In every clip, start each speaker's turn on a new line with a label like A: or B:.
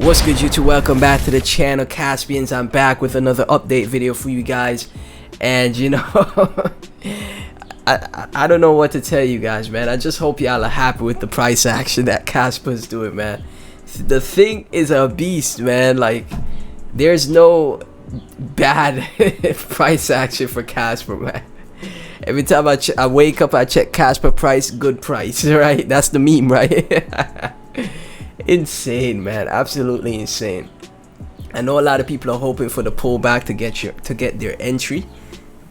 A: What's good, YouTube? Welcome back to the channel, Caspians. I'm back with another update video for you guys, and you know, I don't know what to tell you guys, man. I just hope y'all are happy with the price action that Casper is doing, man. The thing is a beast, man. Like, there's no bad price action for Casper, man. Every time I wake up, I check Casper price, good price, right? That's the meme, right? Insane, man. Absolutely insane. I know a lot of people are hoping for the pullback to get their entry,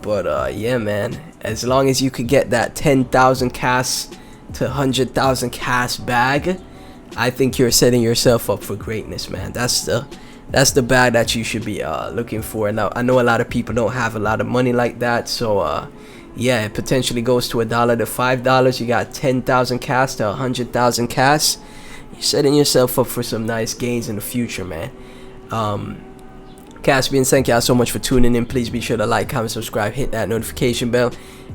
A: but yeah, man, as long as you could get that 10,000 cas to 100,000 cas bag, I think you're setting yourself up for greatness, man. That's the bag that you should be looking for. Now, I know a lot of people don't have a lot of money like that, so yeah, it potentially goes to $1 to $5. You got 10,000 cas to 100,000 cas. You're setting yourself up for some nice gains in the future, man. Caspians, thank y'all so much for tuning in. Please be sure to like, comment, subscribe, hit that notification bell.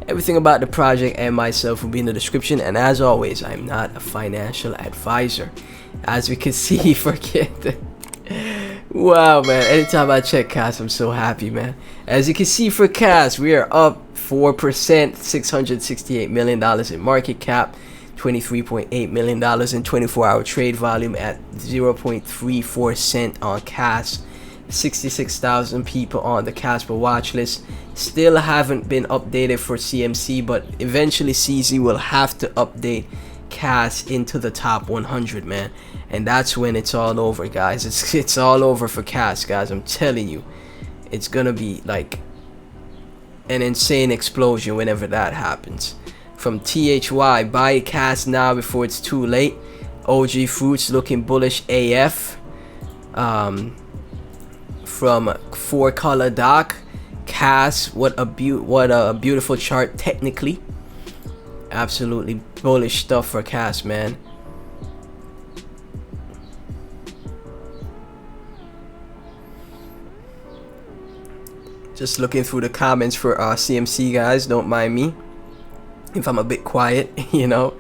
A: Everything about the project and myself will be in the description. And as always, I'm not a financial advisor. As we can see, forget that. Wow, man. Anytime I check Cas, I'm so happy, man. As you can see for Cas, we are up 4%, $668 million in market cap. $23.8 million in 24-hour trade volume at 0.34 cent on Cas. 66,000 people on the Casper watch list. Still haven't been updated for CMC, but eventually CZ will have to update Cas into the top 100, man, and that's when it's all over, guys. It's all over for Cas, guys. I'm telling you, it's gonna be like an insane explosion whenever that happens. From THY, buy Cas now before it's too late. OG Fruits looking bullish AF. From 4-color Doc, Cas, what a beautiful chart technically. Absolutely bullish stuff for Cas, man. Just looking through the comments for CMC, guys. Don't mind me if I'm a bit quiet, you know.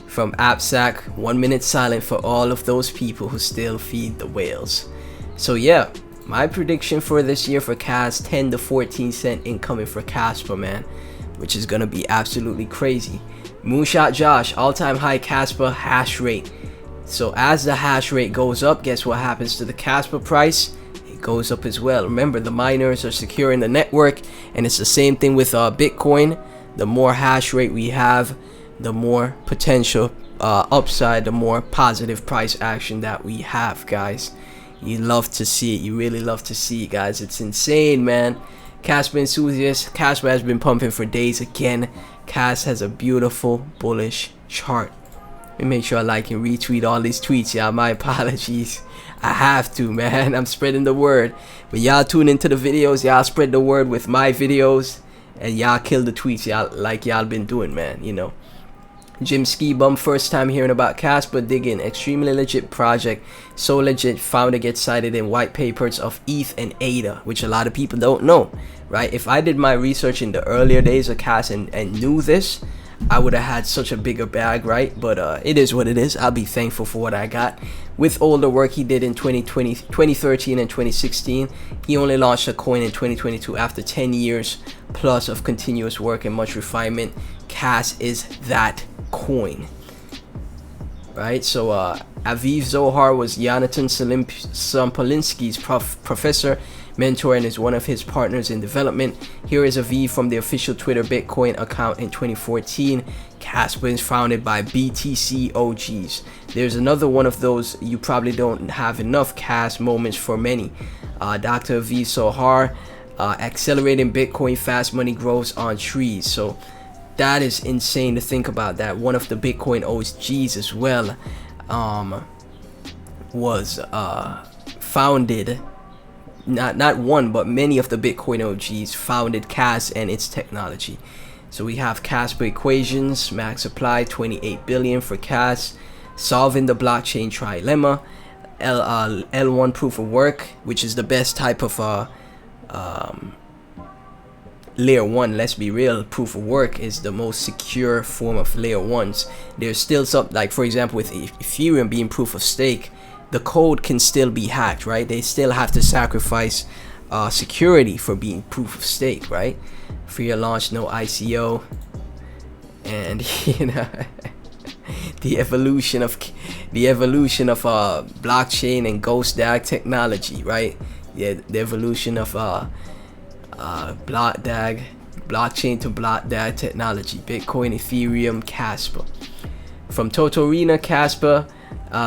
A: From AppSack, 1 minute silent for all of those people who still feed the whales. So yeah, my prediction for this year for Cas, 10 to 14 cent incoming for Casper, man, which is gonna be absolutely crazy. Moonshot Josh, all-time high Casper hash rate. So as the hash rate goes up, guess what happens to the Casper price? Goes up as well. Remember, the miners are securing the network, and it's the same thing with Bitcoin. The more hash rate we have, the more potential upside, the more positive price action that we have, guys. You love to see it. You really love to see it, guys. It's insane, man. Casper enthusiasts, Casper has been pumping for days again. Cas has a beautiful bullish chart. Let me make sure I like and retweet all these tweets, y'all. My apologies. I have to, man. I'm spreading the word. When y'all tune into the videos, y'all spread the word with my videos, and y'all kill the tweets, y'all, like y'all been doing, man. You know. Jim Ski Bum, first time hearing about Casper, digging. Extremely legit project. So legit, founder gets cited in white papers of ETH and ADA, which a lot of people don't know, right? If I did my research in the earlier days of Cas and knew this, I would have had such a bigger bag, right? But it is what it is. I'll be thankful for what I got. With all the work he did in 2013 and 2016, he only launched a coin in 2022 after 10 years plus of continuous work and much refinement. Cas is that coin, right? So Aviv Zohar was Jonathan Sampolinsky's professor, mentor, and is one of his partners in development. Here is Aviv from the official Twitter Bitcoin account in 2014. Casper is founded by BTC OGs. There's another one of those. You probably don't have enough Cas moments for many. Dr. Aviv Zohar, accelerating Bitcoin fast money grows on trees. So that is insane to think about, that one of the Bitcoin OGs as well was founded, not one but many of the Bitcoin OGs founded Cas and its technology. So we have Casper equations, max supply 28 billion for Cas, solving the blockchain trilemma, L1 proof of work, which is the best type of layer 1. Let's be real, proof of work is the most secure form of layer 1s. There's still some, like for example with Ethereum being proof of stake, the code can still be hacked, right? They still have to sacrifice security for being proof of stake, right? Free of launch, no ICO, and you know, the evolution of blockchain and ghost DAG technology, right? Yeah, the evolution of blockchain to block DAG technology. Bitcoin, Ethereum, Casper. From Total Arena, Casper.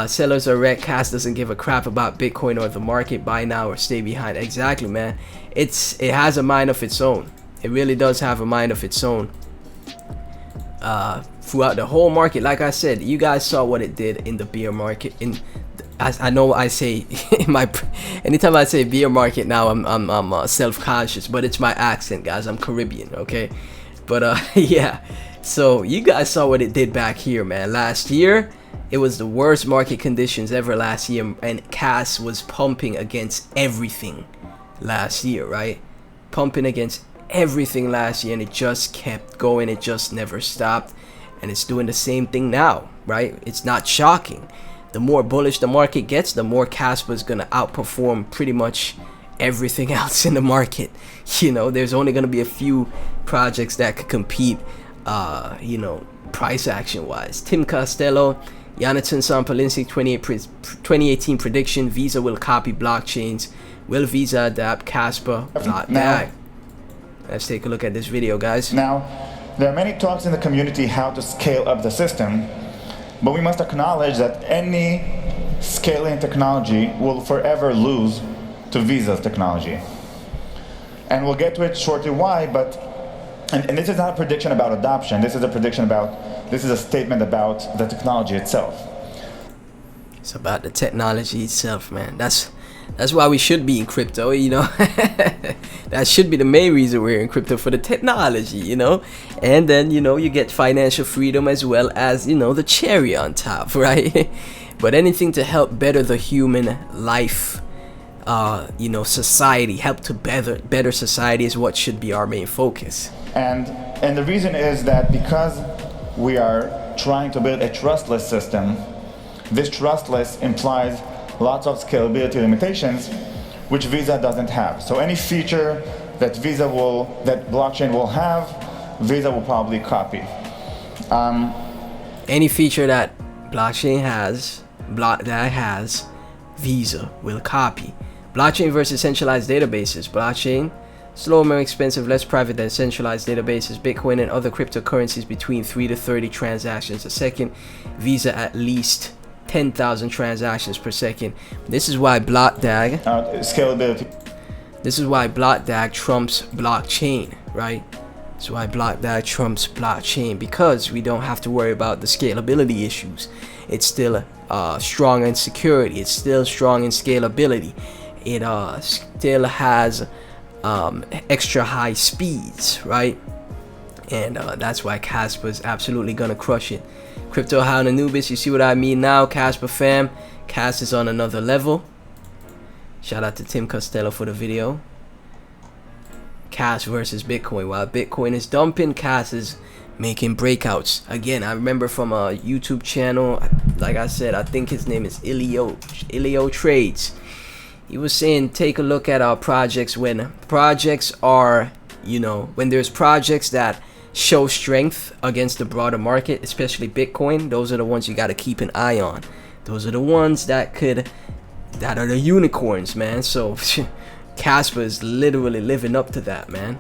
A: Sellers are wrecked. Cas doesn't give a crap about Bitcoin or the market. Buy now or stay behind. Exactly, man. It has a mind of its own. It really does have a mind of its own. Throughout the whole market, like I said, you guys saw what it did in the bear market. I know I say anytime I say bear market now, I'm self-conscious, but it's my accent, guys. I'm Caribbean, okay? But yeah. So you guys saw what it did back here, man. Last year, it was the worst market conditions ever last year, and Cas was pumping against everything last year, right? Pumping against everything last year, and it just kept going. It just never stopped, and it's doing the same thing now, right? It's not shocking. The more bullish the market gets, the more Casper is gonna outperform pretty much everything else in the market. You know, there's only gonna be a few projects that could compete, you know, price action wise. Tim Costello, Jonathan Sampolinski, 2018 prediction: Visa will copy blockchains. Will Visa adapt Casper? Now, let's take a look at this video, guys.
B: Now, there are many talks in the community how to scale up the system, but we must acknowledge that any scaling technology will forever lose to Visa's technology. And we'll get to it shortly why, but and this is not a prediction about adoption. This is a statement about the technology itself.
A: It's about the technology itself, man. That's why we should be in crypto, you know. That should be the main reason we're in crypto, for the technology, you know. And then, you know, you get financial freedom as well as, you know, the cherry on top, right? But anything to help better the human life, you know, society, help to better society is what should be our main focus.
B: And the reason is that because we are trying to build a trustless system, this trustless implies lots of scalability limitations, which Visa doesn't have. So any feature that blockchain will have, Visa will probably copy.
A: Any feature that blockchain has, Visa will copy. Blockchain versus centralized databases. Blockchain, slower, more expensive, less private than centralized databases. Bitcoin and other cryptocurrencies between 3 to 30 transactions a second. Visa at least 10,000 transactions per second. This is why
B: scalability.
A: This is why BlockDAG trumps blockchain, right? That's why BlockDAG trumps blockchain, because we don't have to worry about the scalability issues. It's still strong in security. It's still strong in scalability. It still has extra high speeds, right? And that's why Casper is absolutely gonna crush it. Crypto How and Anubis, you see what I mean now, Casper fam. Cas is on another level. Shout out to Tim Costello for the video. Cas versus Bitcoin. While Bitcoin is dumping, Cas is making breakouts. Again, I remember from a YouTube channel, like I said, I think his name is Ilio Trades. He was saying, take a look at our projects. When projects are, you know, when there's projects that show strength against the broader market, especially Bitcoin, those are the ones you got to keep an eye on. Those are the ones that are the unicorns, man. So Casper is literally living up to that, man.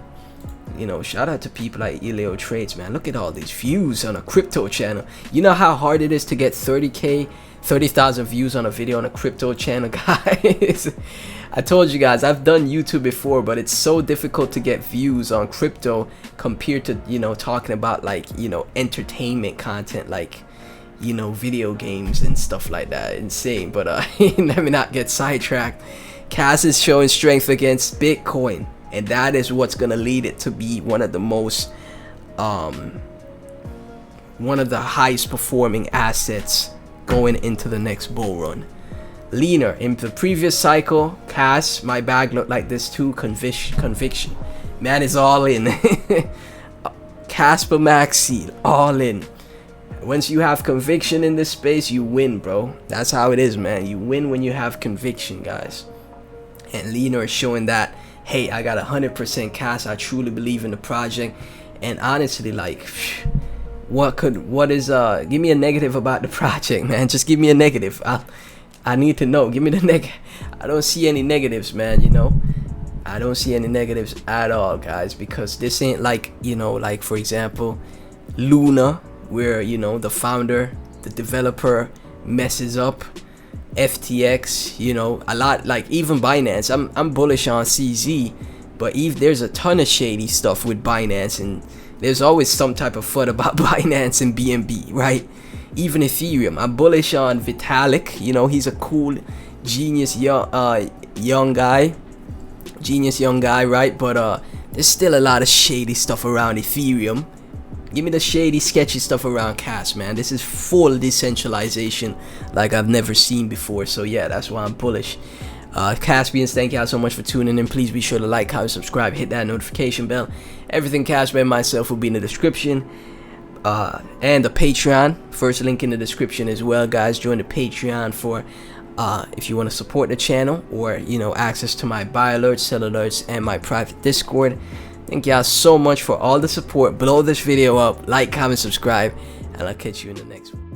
A: You know, shout out to people like Ilio Trades, man. Look at all these views on a crypto channel. You know how hard it is to get 30,000 views on a video on a crypto channel, guys. I told you guys, I've done YouTube before, but it's so difficult to get views on crypto compared to, you know, talking about like, you know, entertainment content, like, you know, video games and stuff like that. Insane. But let me not get sidetracked. Cas is showing strength against Bitcoin, and that is what's gonna lead it to be one of the most one of the highest performing assets going into the next bull run. Leaner. In the previous cycle, Cas, my bag looked like this too. Conviction. Man is all in. Casper Maxi, all in. Once you have conviction in this space, you win, bro. That's how it is, man. You win when you have conviction, guys. And Leonor is showing that, hey, I got 100% cash. I truly believe in the project. And honestly, like, what is give me a negative about the project, man. Just give me a negative. I need to know. Give me the I don't see any negatives, man, you know. I don't see any negatives at all, guys, because this ain't like, you know, like for example, Luna, where, you know, the founder, the developer messes up. FTX, you know, a lot, like even Binance. I'm bullish on CZ, but there's a ton of shady stuff with Binance, and there's always some type of FUD about Binance and BNB, right? Even Ethereum, I'm bullish on Vitalik. You know, he's a cool, genius young guy, right? But there's still a lot of shady stuff around Ethereum. Give me the shady, sketchy stuff around Casper, man. This is full decentralization like I've never seen before. So yeah, that's why I'm bullish. Caspians, thank y'all so much for tuning in. Please be sure to like, comment, subscribe, hit that notification bell. Everything Casper and myself will be in the description. And the Patreon, first link in the description as well, guys. Join the Patreon for if you want to support the channel, or, you know, access to my buy alerts, sell alerts, and my private Discord. Thank y'all so much for all the support. Blow this video up, like, comment, subscribe, and I'll catch you in the next one.